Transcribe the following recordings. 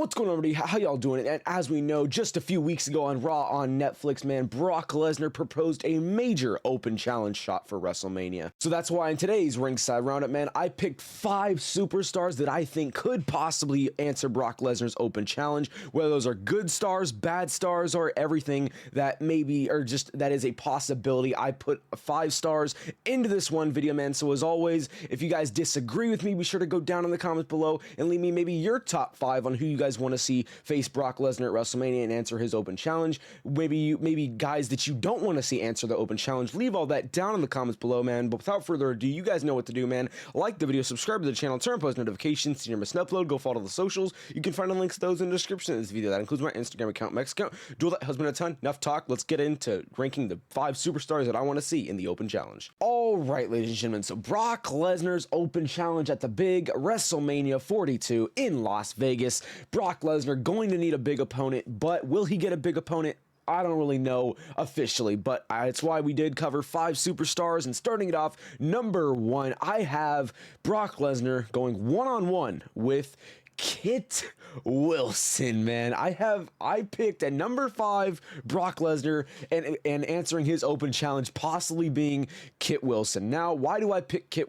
What's going on, everybody? How y'all doing? And as we know, just a few weeks ago on Raw on Netflix, man, Brock Lesnar proposed a major open challenge shot for WrestleMania. So that's why in today's Ringside Roundup, man, I picked 5 superstars that I think could possibly answer Brock Lesnar's open challenge, whether those are good stars, bad stars, or everything that maybe, or just that is a possibility. I put 5 stars into this one video, man. So as always, if you guys disagree with me, be sure to go down in the comments below and leave me maybe your top 5 on who you guys want to see face Brock Lesnar at WrestleMania and answer his open challenge. Maybe guys that you don't want to see answer the open challenge. Leave all that down in the comments below, man. But without further ado, you guys know what to do, man. Like the video, subscribe to the channel, turn on post notifications so you never miss an upload. Go follow the socials. You can find the links to those in the description of this video. That includes my Instagram account, Mex account. Duel that has been a ton. Enough talk. Let's get into ranking the 5 superstars that I want to see in the open challenge. All right, ladies and gentlemen. So Brock Lesnar's open challenge at the big WrestleMania 42 in Las Vegas. Brock Lesnar going to need a big opponent, but will he get a big opponent? I don't really know officially, but it's why we did cover 5 superstars. And starting it off, number 1, I have Brock Lesnar going one-on-one with Kit Wilson, man. I picked at number 5 Brock Lesnar and answering his open challenge, possibly being Kit Wilson. Now, why do I pick Kit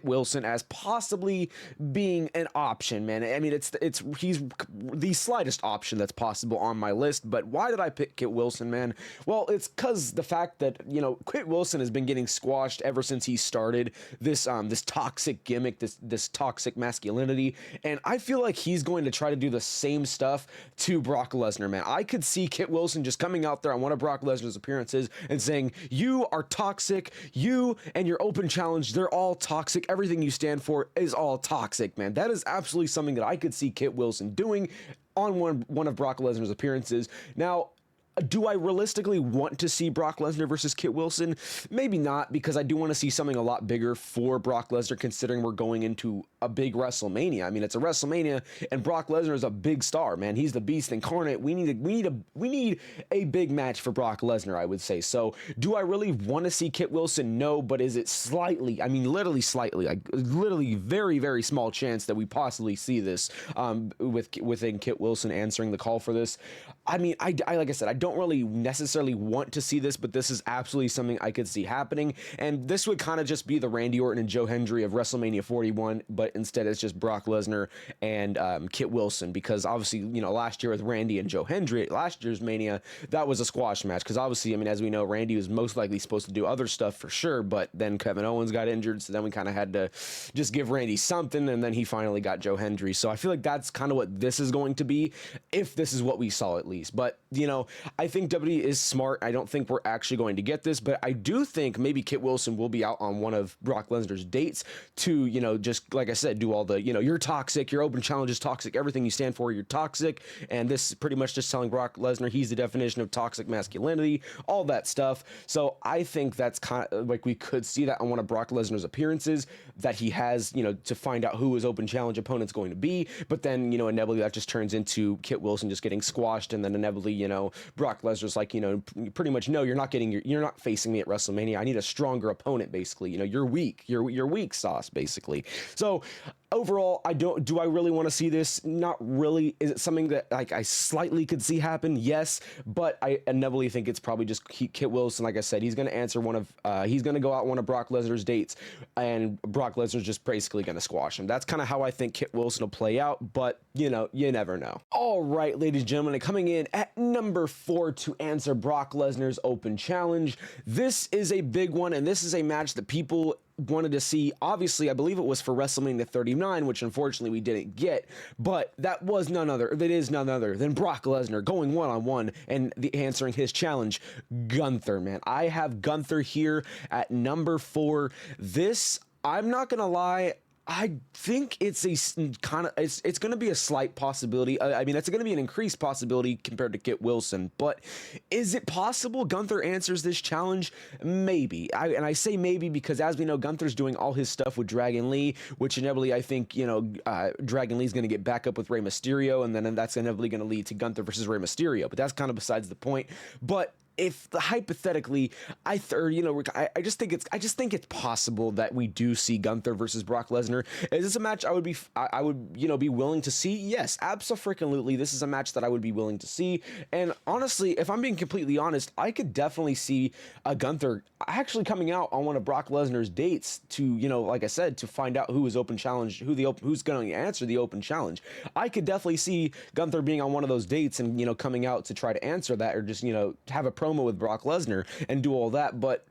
Wilson as possibly being an option, man? I mean, he's the slightest option that's possible on my list, but why did I pick Kit Wilson, man? Well, it's because the fact that, you know, Kit Wilson has been getting squashed ever since he started this toxic gimmick, this toxic masculinity. And I feel like he's going to try to do the same stuff to Brock Lesnar, man. I could see Kit Wilson just coming out there on one of Brock Lesnar's appearances and saying, "You are toxic. You and your open challenge, they're all toxic. Everything you stand for is all toxic," man. That is absolutely something that I could see Kit Wilson doing on one of Brock Lesnar's appearances. Now, do I realistically want to see Brock Lesnar versus Kit Wilson? Maybe not, because I do want to see something a lot bigger for Brock Lesnar, considering we're going into a big WrestleMania. I mean, it's a WrestleMania, and Brock Lesnar is a big star, man. He's the beast incarnate. We need a big match for Brock Lesnar, I would say. So, do I really want to see Kit Wilson? No, but is it slightly? I mean, literally slightly, like literally very, very small chance that we possibly see this within Kit Wilson answering the call for this. I mean, I like I said, I don't really necessarily want to see this, but this is absolutely something I could see happening. And this would kind of just be the Randy Orton and Joe Hendry of WrestleMania 41, but instead it's just Brock Lesnar and Kit Wilson, because obviously, you know, last year with Randy and Joe Hendry at last year's Mania, that was a squash match, because obviously, I mean, as we know, Randy was most likely supposed to do other stuff for sure, but then Kevin Owens got injured, so then we kind of had to just give Randy something, and then he finally got Joe Hendry. So I feel like that's kind of what this is going to be, if this is what we saw at least. But, you know, I think WWE is smart. I don't think we're actually going to get this, but I do think maybe Kit Wilson will be out on one of Brock Lesnar's dates to, you know, just like I said, do all the, you know, you're toxic, your open challenge is toxic, everything you stand for, you're toxic. And this is pretty much just telling Brock Lesnar he's the definition of toxic masculinity, all that stuff. So I think that's kind of like, we could see that on one of Brock Lesnar's appearances, that he has, you know, to find out who his open challenge opponent's going to be. But then, you know, inevitably that just turns into Kit Wilson just getting squashed, and then inevitably, you know, Brock Lesnar's like, you know, pretty much, no, you're not facing me at WrestleMania. I need a stronger opponent, basically. You know, you're weak. You're weak sauce, basically. So overall, do I really want to see this? Not really. Is it something that like I slightly could see happen? Yes, but I inevitably think it's probably just Kit Wilson. Like I said, he's going to answer he's going to go out one of Brock Lesnar's dates, and Brock Lesnar's just basically going to squash him. That's kind of how I think Kit Wilson will play out, but you know, you never know. All right, ladies and gentlemen, coming in at number 4 to answer Brock Lesnar's open challenge. This is a big one, and this is a match that people wanted to see. Obviously, I believe it was for WrestleMania 39, which unfortunately we didn't get, but that is none other than Brock Lesnar going one-on-one and answering his challenge, Gunther, man. I have Gunther here at number 4. This, I'm not gonna lie, I think it's a kind of, it's going to be a slight possibility. I mean, it's going to be an increased possibility compared to Kit Wilson, but is it possible Gunther answers this challenge? Maybe. And I say maybe because, as we know, Gunther's doing all his stuff with Dragon Lee, which inevitably I think, you know, Dragon Lee's going to get back up with Rey Mysterio, and then that's inevitably going to lead to Gunther versus Rey Mysterio, but that's kind of besides the point. But if hypothetically, I just think it's possible that we do see Gunther versus Brock Lesnar. Is this a match I would be willing to see? Yes, absolutely. This is a match that I would be willing to see. And honestly, if I'm being completely honest, I could definitely see Gunther actually coming out on one of Brock Lesnar's dates to, like I said, to find out who is open challenge, who's going to answer the open challenge. I could definitely see Gunther being on one of those dates and coming out to try to answer that, or just have a promo with Brock Lesnar and do all that. But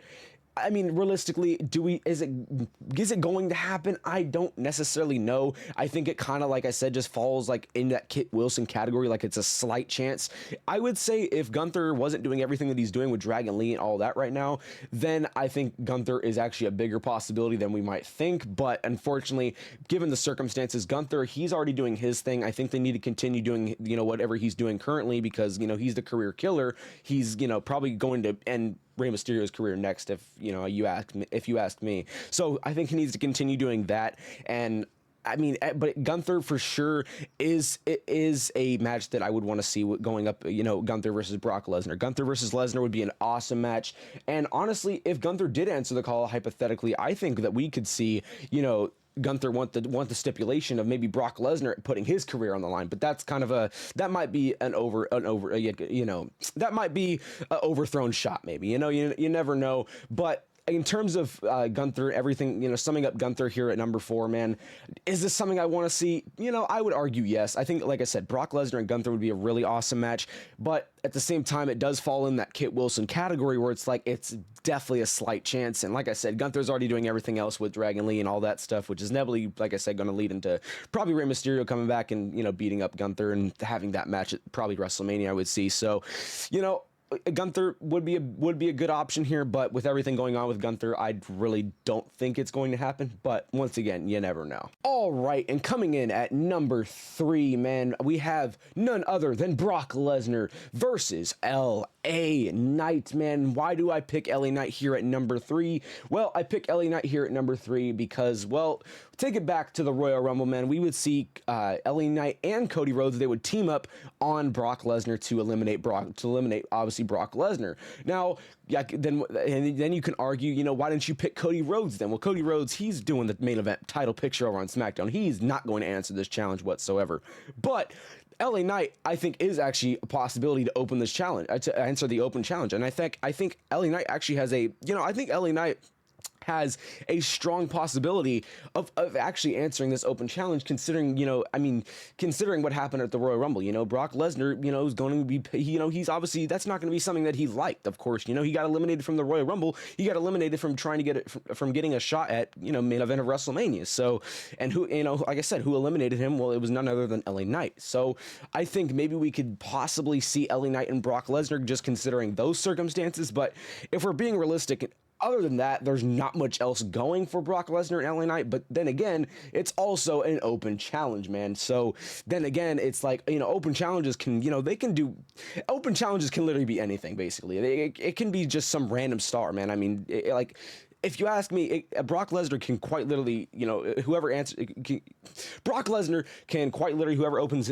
I mean, realistically, is it going to happen? I don't necessarily know. I think it kind of, like I said, just falls like in that Kit Wilson category, like it's a slight chance. I would say if Gunther wasn't doing everything that he's doing with Dragon Lee and all that right now, then I think Gunther is actually a bigger possibility than we might think. But unfortunately, given the circumstances, Gunther, he's already doing his thing. I think they need to continue doing, whatever he's doing currently, because, he's the career killer. He's, probably going to end Rey Mysterio's career next, if you ask me. So I think he needs to continue doing that. And I mean, but Gunther for sure is a match that I would want to see going up. Gunther versus Brock Lesnar. Gunther versus Lesnar would be an awesome match. And honestly, if Gunther did answer the call, hypothetically, I think that we could see Gunther want the stipulation of maybe Brock Lesnar putting his career on the line, but that's kind of that might be an overthrown shot, maybe. You never know. But in terms of Gunther, everything, summing up Gunther here at number 4, man, is this something I want to see? I would argue yes. I think, like I said, Brock Lesnar and Gunther would be a really awesome match, but at the same time, it does fall in that Kit Wilson category where it's like, it's definitely a slight chance. And like I said, Gunther's already doing everything else with Dragon Lee and all that stuff, which is inevitably, like I said, going to lead into probably Rey Mysterio coming back and, beating up Gunther and having that match at probably WrestleMania, I would see. So, Gunther would be a good option here, but with everything going on with Gunther, I really don't think it's going to happen. But once again, you never know. All right, and coming in at number 3, man, we have none other than Brock Lesnar versus LA Knight, man. Why do I pick LA Knight here at number 3? Well, I pick LA Knight here at number 3 because, well, take it back to the Royal Rumble, man. We would see LA Knight and Cody Rhodes. They would team up on Brock Lesnar to eliminate obviously Brock Lesnar. Now, then you can argue, why didn't you pick Cody Rhodes then? Well, Cody Rhodes, he's doing the main event title picture over on SmackDown. He's not going to answer this challenge whatsoever. But LA Knight, I think, is actually a possibility to open this challenge, to answer the open challenge. And I think LA Knight actually has I think LA Knight has a strong possibility of actually answering this open challenge, considering what happened at the Royal Rumble. Brock Lesnar, is going to be, he's obviously, that's not going to be something that he liked, of course. He got eliminated from the Royal Rumble. He got eliminated from trying to get it, from getting a shot at, main event of WrestleMania. So, and who, like I said, who eliminated him? Well, it was none other than LA Knight. So I think maybe we could possibly see LA Knight and Brock Lesnar, just considering those circumstances. But if we're being realistic, other than that, there's not much else going for Brock Lesnar and LA Knight. But then again, it's also an open challenge, man. So then again, it's like, open challenges can, open challenges can literally be anything, basically. It can be just some random star, man. I mean, if you ask me, Brock Lesnar can quite literally, Brock Lesnar can quite literally,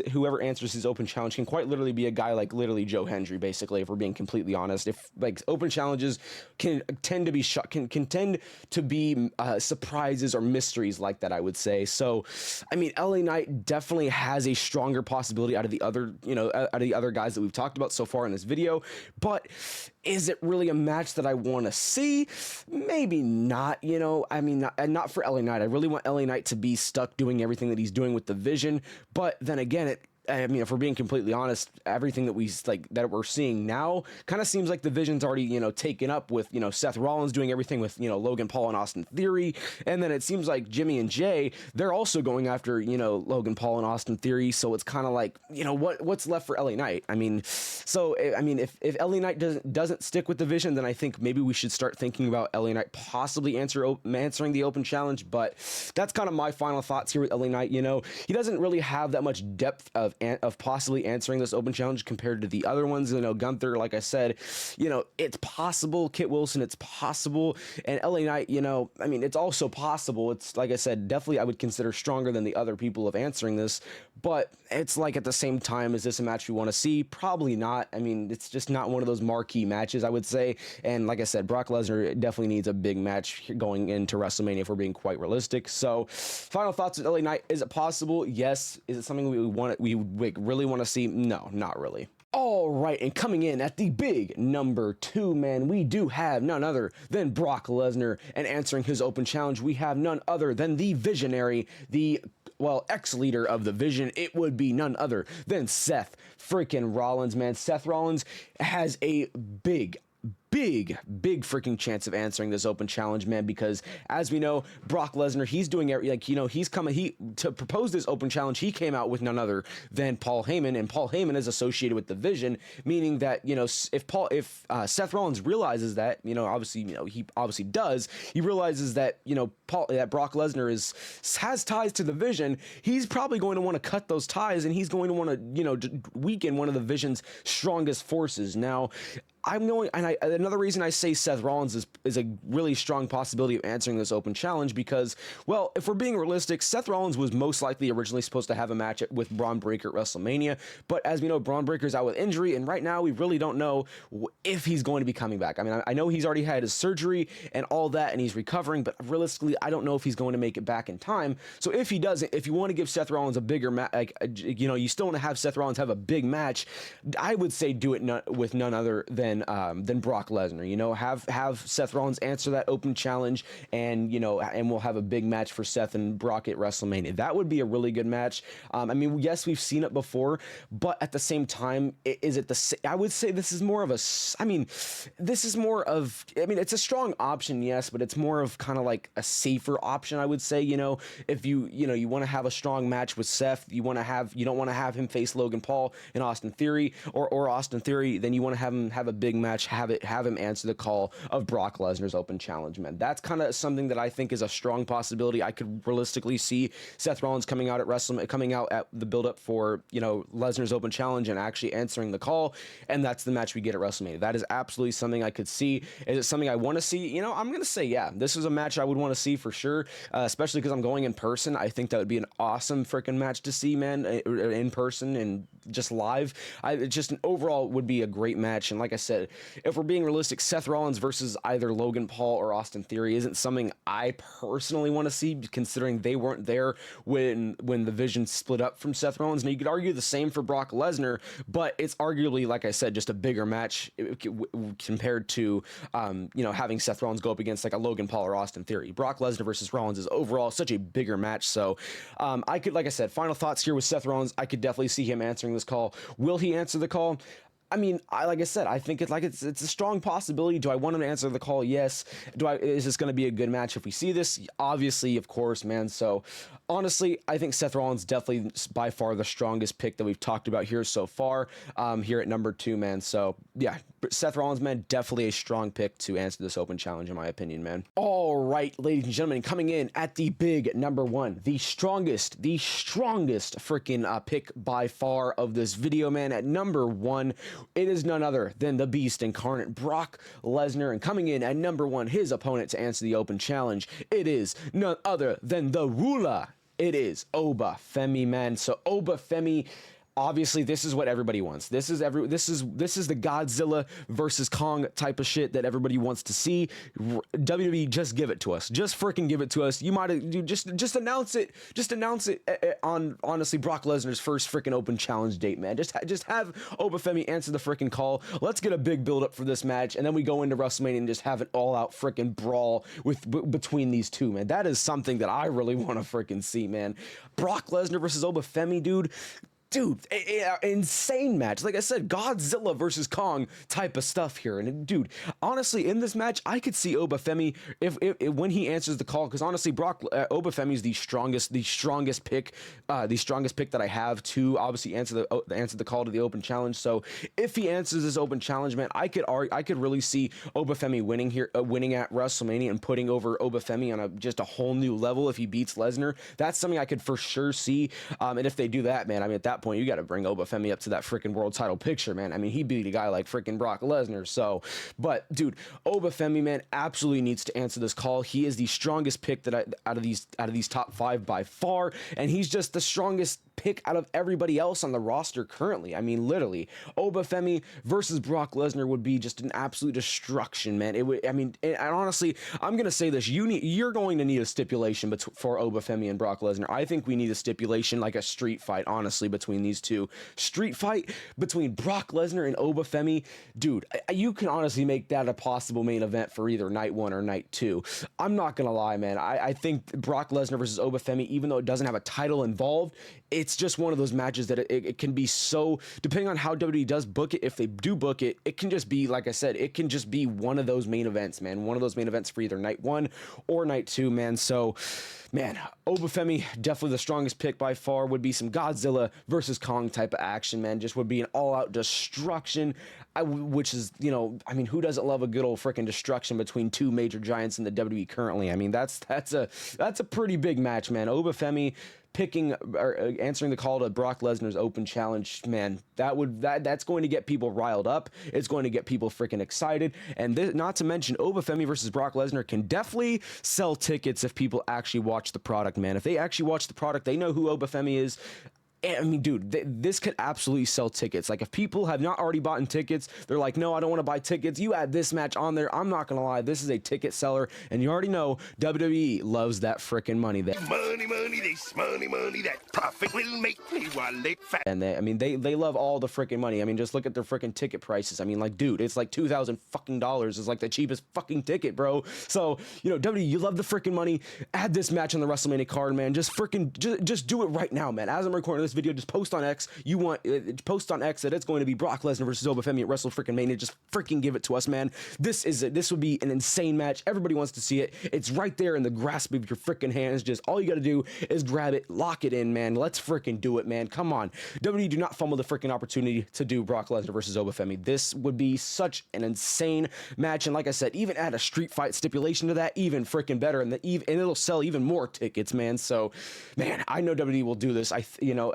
whoever answers his open challenge can quite literally be a guy like literally Joe Hendry, basically, if we're being completely honest. If like open challenges can tend to be surprises or mysteries like that, I would say. So, I mean, LA Knight definitely has a stronger possibility out of the other guys that we've talked about so far in this video. But is it really a match that I want to see? Maybe not, not for LA Knight. I really want LA Knight to be stuck doing everything that he's doing with the Vision. But then again, if we're being completely honest, everything that we're seeing now kind of seems like the Vision's already, taken up with, Seth Rollins doing everything with, Logan Paul and Austin Theory. And then it seems like Jimmy and Jay, they're also going after, Logan Paul and Austin Theory. So it's kind of like, what's left for LA Knight? I mean, if LA Knight doesn't stick with the Vision, then I think maybe we should start thinking about LA Knight possibly answering the open challenge. But that's kind of my final thoughts here with LA Knight. He doesn't really have that much depth of of possibly answering this open challenge compared to the other ones. You know, Gunther, like I said, you know, it's possible. Kit Wilson, it's possible. And LA Knight, you know, I mean, it's also possible. It's, like I said, definitely I would consider stronger than the other people of answering this. But it's like, at the same time, is this a match we want to see? Probably not. I mean, it's just not one of those marquee matches, I would say. And like I said, Brock Lesnar definitely needs a big match going into WrestleMania if we're being quite realistic. So, final thoughts with LA Knight. Is it possible? Yes. Is it something we really want to see? No, not really. All right, and coming in at the big number 2, man, we do have none other than Brock Lesnar, and answering his open challenge, we have none other than the visionary, ex-leader of the Vision. It would be none other than Seth freaking Rollins, man. Seth Rollins has a big freaking chance of answering this open challenge, man, because as we know, Brock Lesnar, he's doing it, like, you know, to propose this open challenge, he came out with none other than Paul Heyman, and Paul Heyman is associated with the Vision, meaning that, you know, if Seth Rollins realizes that, you know, obviously, you know, he obviously does, he realizes that, you know, that Brock Lesnar has ties to the Vision, he's probably going to want to cut those ties, and he's going to want to, you know, weaken one of the Vision's strongest forces. Now, another reason I say Seth Rollins is a really strong possibility of answering this open challenge because, well, if we're being realistic, Seth Rollins was most likely originally supposed to have a match with Braun Breaker at WrestleMania, but as we know, Braun Breaker's out with injury, and right now we really don't know if he's going to be coming back. I mean, I know he's already had his surgery and all that, and he's recovering, but realistically, I don't know if he's going to make it back in time. So if he doesn't, if you want to give Seth Rollins a bigger match, like, you know, you still want to have Seth Rollins have a big match, I would say do it with none other than Brock Lesnar. You know, have Seth Rollins answer that open challenge, and, you know, and we'll have a big match for Seth and Brock at WrestleMania. That would be a really good match. I mean, yes, we've seen it before, but at the same time, I would say this is more of I mean, it's a strong option, yes, but it's more of kind of like a safer option, I would say. You know, if you want to have a strong match with Seth, you don't want to have him face Logan Paul and Austin Theory or Austin Theory, then you want to have him have a big match, have him answer the call of Brock Lesnar's open challenge, man. That's kind of something that I think is a strong possibility. I could realistically see Seth Rollins coming out at the build-up for, you know, Lesnar's open challenge and actually answering the call, and that's the match we get at WrestleMania. That is absolutely something I could see. Is it something I want to see? You know, I'm gonna say yeah. This is a match I would want to see for sure, especially because I'm going in person. I think that would be an awesome freaking match to see, man, in person and just live. Just an overall would be a great match. And like I said, if we're being realistic, Seth Rollins versus either Logan Paul or Austin Theory isn't something I personally want to see, considering they weren't there when the Vision split up from Seth Rollins. Now, you could argue the same for Brock Lesnar, but it's arguably, like I said, just a bigger match compared to, you know, having Seth Rollins go up against like a Logan Paul or Austin Theory. Brock Lesnar versus Rollins is overall such a bigger match. So like I said, final thoughts here with Seth Rollins. I could definitely see him answering this call. Will he answer the call? I mean, like I said, I think it's a strong possibility. Do I want him to answer the call? Yes. Is this going to be a good match if we see this? Obviously, of course, man. So, honestly, I think Seth Rollins definitely by far the strongest pick that we've talked about here so far, here at number 2, man. So, yeah, Seth Rollins, man, definitely a strong pick to answer this open challenge, in my opinion, man. All right, ladies and gentlemen, coming in at the big number 1, the strongest freaking pick by far of this video, man. At number 1, it is none other than the Beast Incarnate, Brock Lesnar. And coming in at number 1, his opponent to answer the open challenge, it is none other than the ruler. It is Oba Femi, man. So Oba Femi, obviously, this is what everybody wants. This is the Godzilla versus Kong type of shit that everybody wants to see. WWE, just give it to us. Just freaking give it to us. You might just announce it. Just announce it on, honestly, Brock Lesnar's first freaking open challenge date, man. Just have Oba Femi answer the freaking call. Let's get a big build up for this match, and then we go into WrestleMania and just have an all out freaking brawl between these two, man. That is something that I really want to freaking see, man. Brock Lesnar versus Oba Femi, dude. Dude, insane match. Like I said, Godzilla versus Kong type of stuff here. And dude, honestly, in this match, I could see Oba Femi if when he answers the call, because honestly, Oba Femi is the strongest pick that I have to obviously answer the call to the open challenge. So if he answers this open challenge, man, I could really see Oba Femi winning at WrestleMania and putting over Oba Femi on just a whole new level if he beats Lesnar. That's something I could for sure see. And if they do that, man, I mean, at that that point, you got to bring Obafemi up to that freaking world title picture, man. I mean, he beat a guy like freaking Brock Lesnar. So, but dude, Obafemi, man, absolutely needs to answer this call. He is the strongest pick out of these top 5 by far, and he's just the strongest pick out of everybody else on the roster currently. I mean, literally, Obafemi versus Brock Lesnar would be just an absolute destruction, man. It would. I mean, and honestly, I'm gonna say this: you're going to need a stipulation for Obafemi and Brock Lesnar. I think we need a stipulation, like a street fight, honestly, between these two. Street fight between Brock Lesnar and Obafemi, dude. You can honestly make that a possible main event for either night 1 or night 2. I'm not gonna lie, man. I think Brock Lesnar versus Obafemi, even though it doesn't have a title involved, it's just one of those matches that it can be so, depending on how WWE does book it, if they do book it, it can just be, like I said, it can just be one of those main events, man. One of those main events for either night 1 or night 2, man. So, man, Obafemi, definitely the strongest pick by far. Would be some Godzilla versus Kong type of action, man. Just would be an all-out destruction, which is, you know, I mean, who doesn't love a good old freaking destruction between two major giants in the WWE currently? I mean, that's a pretty big match, man. Obafemi picking or answering the call to Brock Lesnar's open challenge, man, that's going to get people riled up. It's going to get people freaking excited. And this, not to mention, Obafemi versus Brock Lesnar can definitely sell tickets if people actually watch the product, man. If they actually watch the product, they know who Obafemi is. I mean, dude, this could absolutely sell tickets. Like, if people have not already bought in tickets, they're like, no, I don't want to buy tickets. You add this match on there. I'm not going to lie. This is a ticket seller. And you already know WWE loves that freaking money. Money, that profit will make me wallet fat. And they love all the freaking money. I mean, just look at their freaking ticket prices. I mean, like, dude, it's like $2,000 fucking dollars is like the cheapest fucking ticket, bro. So, you know, WWE, you love the freaking money. Add this match on the WrestleMania card, man. Just freaking, just do it right now, man. As I'm recording this video, just post on X. Post on X that it's going to be Brock Lesnar versus Obafemi at WrestleMania. Just freaking give it to us, man. This would be an insane match. Everybody wants to see it. It's right there in the grasp of your freaking hands. Just all you got to do is grab it, lock it in, man. Let's freaking do it, man. Come on. WWE, do not fumble the freaking opportunity to do Brock Lesnar versus Obafemi. This would be such an insane match. And like I said, even add a street fight stipulation to that, even freaking better. And it'll sell even more tickets, man. So, man, I know WWE will do this.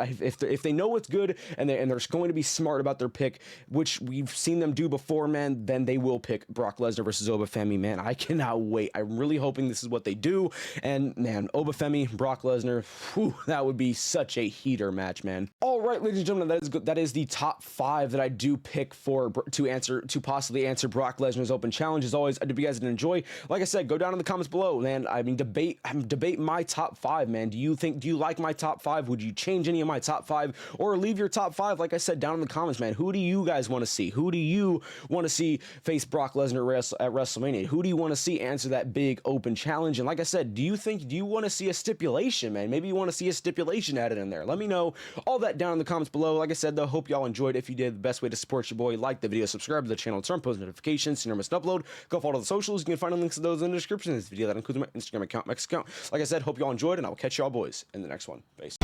If they know what's good and they're going to be smart about their pick, which we've seen them do before, man, then they will pick Brock Lesnar versus Obafemi, man. I cannot wait. I'm really hoping this is what they do. And, man, Obafemi, Brock Lesnar, whew, that would be such a heater match, man. All right, ladies and gentlemen, that is the top 5 that I do pick to possibly answer Brock Lesnar's open challenge. As always, I hope you guys did enjoy. Like I said, go down in the comments below, man. I mean, debate my top 5, man. Do you like my top 5? Would you change any of my top 5, or leave your top 5, like I said, down in the comments, man? Who do you guys want to see? Who do you want to see face Brock Lesnar at WrestleMania? Who do you want to see answer that big open challenge? And like I said, do you want to see a stipulation, man? Maybe you want to see a stipulation added in there. Let me know all that down in the comments below. Like I said, though, hope y'all enjoyed. If you did, the best way to support your boy, like the video, subscribe to the channel, turn post notifications so you never miss an upload. Go follow the socials. You can find the links to those in the description of this video. That includes my Instagram account, Mex account. Like I said, hope y'all enjoyed, and I will catch y'all boys in the next one. Peace.